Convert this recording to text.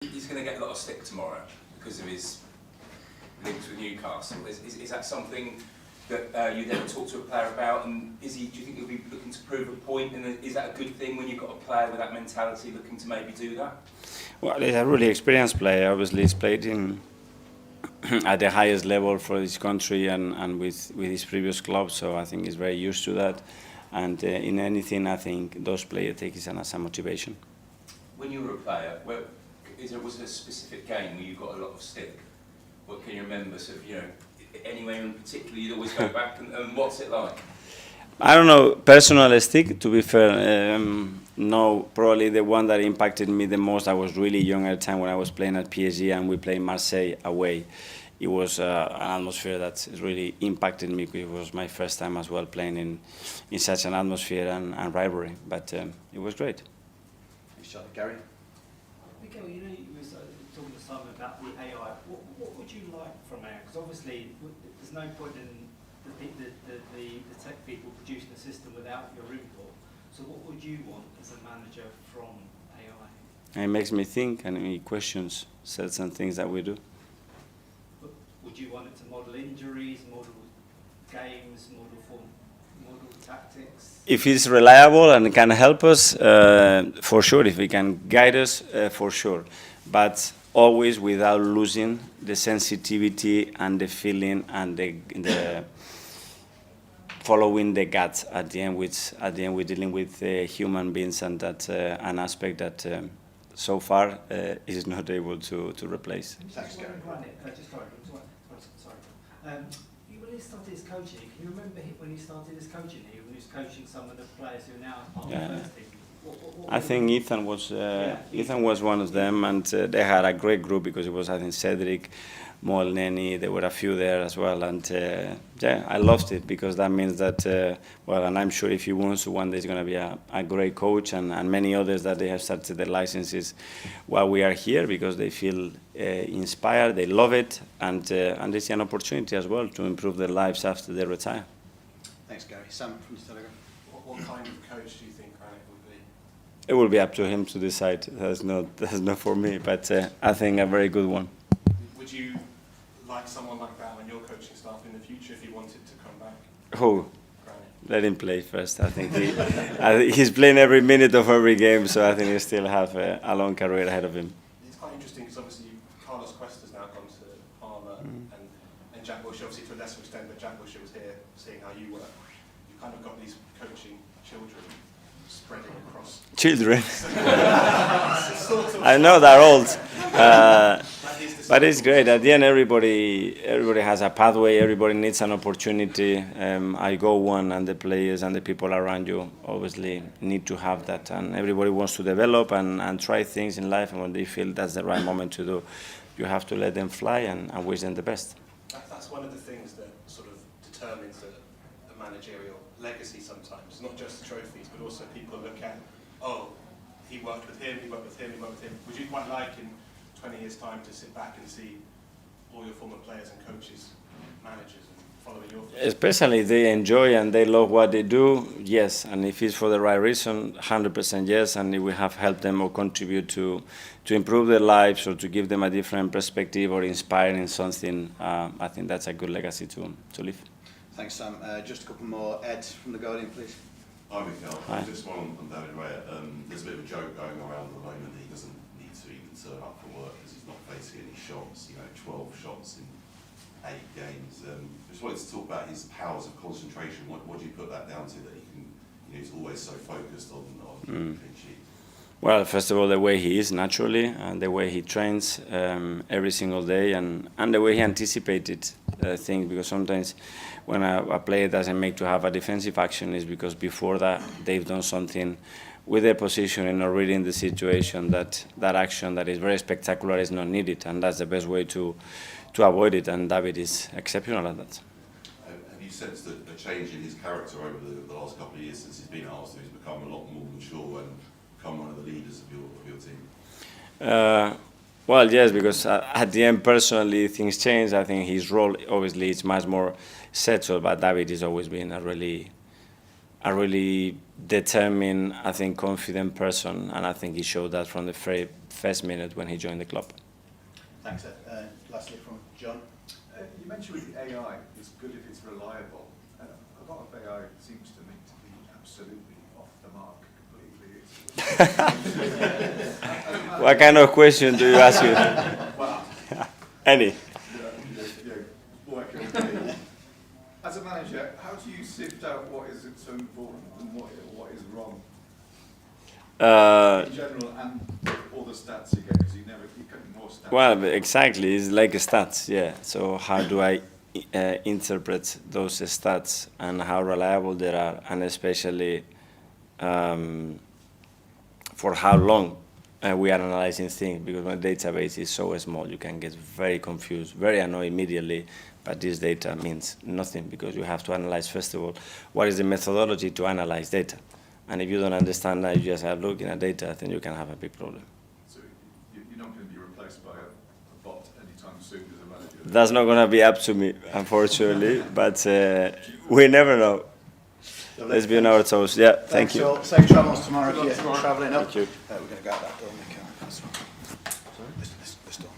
He's going to get a lot of stick tomorrow because of his links with Newcastle. Is that something that you'd ever talk to a player about? And do you think he'll be looking to prove a point? And is that a good thing when you've got a player with that mentality looking to maybe do that? Well, he's a really experienced player. Obviously, he's played at the highest level for his country and with his previous club, so I think he's very used to that. And in anything, I think those players take it as a motivation. When you were a player, was there a specific game where you got a lot of stick? What can you remember? So, anywhere in particular you'd always go back, and what's it like? I don't know, personal stick, to be fair. No, probably the one that impacted me the most, I was really young at the time when I was playing at PSG and we played Marseille away. It was an atmosphere that really impacted me because it was my first time as well playing in such an atmosphere and rivalry. But it was great. Thanks, Charlie. Gary? Miguel, you were talking to Simon about the AI. What would you like from AI? Because obviously there's no point in the tech people producing a system without your input. So what would you want as a manager from AI? It makes me think and it questions certain things that we do. But would you want it to model injuries, model games, model tactics? If it's reliable and can help us, for sure. If it can guide us, for sure. But always without losing the sensitivity and the feeling and the following the gut at the end, which at the end we're dealing with human beings, and that's an aspect that so far is not able to replace. Thanks, Gary. When he started his coaching, can you remember when he started his coaching here, when he was coaching some of the players who are now part of the first team? I think Ethan was one of them, and they had a great group because it was, I think, Cedric, Molneni, there were a few there as well, and I loved it because that means that, and I'm sure if he wants to, one day he's going to be a great coach, and many others that they have started their licenses while we are here because they feel inspired, they love it, and they see an opportunity as well to improve their lives after they retire. Thanks, Gary. Sam from the Telegraph. What kind of coach do you think Granit would be? It will be up to him to decide. That's not for me, but I think a very good one. Would you like someone like that on your coaching staff in the future if he wanted to come back? Who? Granit. Let him play first. I think he's playing every minute of every game, so I think he still have a long career ahead of him. It's quite interesting because obviously Carlos Cuesta's now gone to Parma, and Jack Wilshere, obviously to a lesser extent, but Jack Wilshere was here seeing how you were. You've kind of got these coaching children spreading across. Children. I know they're old. But it's great. At the end, everybody has a pathway. Everybody needs an opportunity. I go one, and the players and the people around you obviously need to have that. And everybody wants to develop and try things in life. And when they feel that's the right moment to do, you have to let them fly and wish them the best. That's one of the things that sort of determines a managerial legacy sometimes. Not just trophies, but also people look at, he worked with him, he worked with him, he worked with him. Would you quite like in 20 years' time to sit back and see all your former players and coaches, managers, and following your footsteps? Especially if they enjoy and they love what they do, yes. And if it's for the right reason, 100% yes. And if we have helped them or contribute to improve their lives or to give them a different perspective or inspiring something, I think that's a good legacy to leave. Thanks, Sam. Just a couple more. Ed from The Guardian, please. Hi, Miguel. Hi. Just one on David Raya. There's a bit of a joke going around at the moment that he doesn't need to even turn up for work because he's not facing any shots, 12 shots in 8 games. Just wanted to talk about his powers of concentration. What do you put that down to, that he can, he's always so focused on clean sheet? Well, first of all, the way he is naturally, and the way he trains every single day, and the way he anticipated things, because sometimes when a player doesn't make to have a defensive action is because before that they've done something with their positioning or reading the situation that action that is very spectacular is not needed, and that's the best way to avoid it, and David is exceptional at that. Have you sensed a change in his character over the last couple of years since he's been at Arsenal? He's become a lot more mature and become one of the leaders of your team? Well, yes, because at the end, personally, things change. I think his role, obviously, is much more settled, but David has always been a really a really determined, I think, confident person, and I think he showed that from the very first minute when he joined the club. Thanks, Ed. Lastly from John. You mentioned with the AI, it's good if it's reliable. A lot of AI seems to me to be absolutely off the mark completely. What kind of question do you ask me? Well, Any? working with me. As a manager, how do you sift out what is so important and what is wrong in general, and all the stats you get, because you get more stats. Well, exactly. It's like stats, yeah. So how do I interpret those stats and how reliable they are, and especially for how long we are analyzing things, because my database is so small, you can get very confused, very annoyed immediately, but this data means nothing, because you have to analyze, first of all, what is the methodology to analyze data. And if you don't understand that, you just have looking at data, then you can have a big problem. So you're not going to be replaced by a bot anytime soon as a manager? That's not going to be up to me, unfortunately, but we never know. Let's be on our toes. Yeah, thank you. So, safe travels tomorrow if you're travelling up. Thank you. We're going to go out that door, Mikael. This door.